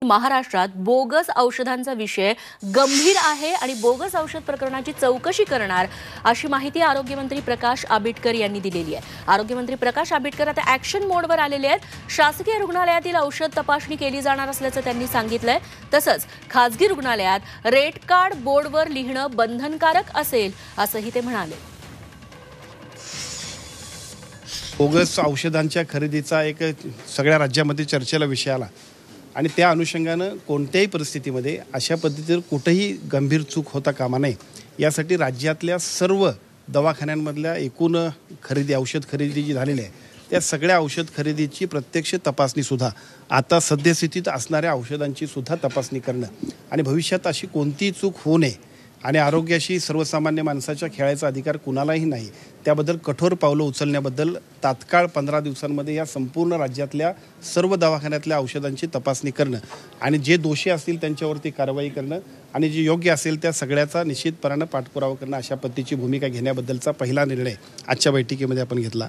महाराष्ट्रात बोगस औषधांचा विषय गंभीर आहे आणि बोगस औषध प्रकरणाची चौकशी करणार अशी माहिती आरोग्यमंत्री प्रकाश आंबेडकर यांनी दिलेली आहे। आरोग्यमंत्री प्रकाश आंबेडकर आता ऍक्शन मोडवर आलेले आहेत। शासकीय रुग्णालयातील औषध तपासणी केली जाणार असल्याचं त्यांनी सांगितलंय। तसंच खासगी रुग्णालयात रेट कार्ड बोर्डवर लिहिणं बंधनकारक असेल असंही ते म्हणाले। बोगस औषधांच्या खरेदीचा एक सगळ्या राज्यामध्ये चर्चेला विषय आला आणि त्या अनुषंगानं कोणत्याही परिस्थितीमध्ये अशा पद्धतीने कुठेही गंभीर चूक होता कामा नये यासाठी राज्यातल्या सर्व दवाखान्यांमधल्या एकूण औषध खरेदी जी झालेली आहे त्या सगळ्या औषध खरेदीची प्रत्यक्ष तपासणीसुद्धा आता सद्यस्थितीत असणाऱ्या औषधांची सुद्धा तपासणी करणं आणि भविष्यात अशी कोणतीही चूक होऊ नये आणि आरोग्याशी सर्वसामान्य माणसाच्या खेळायचा अधिकार कुणालाही नाही त्याबद्दल कठोर पावलं उचलण्याबद्दल तात्काळ 15 दिवसांमध्ये या संपूर्ण राज्यातल्या सर्व दवाखान्यातल्या औषधांची तपासणी करणं आणि जे दोषी असतील त्यांच्यावरती कारवाई करणं आणि जे योग्य असेल त्या सगळ्याचा निश्चितपणानं पाठपुरावा करणं अशा पद्धतीची भूमिका घेण्याबद्दलचा पहिला निर्णय आजच्या बैठकीमध्ये आपण घेतला।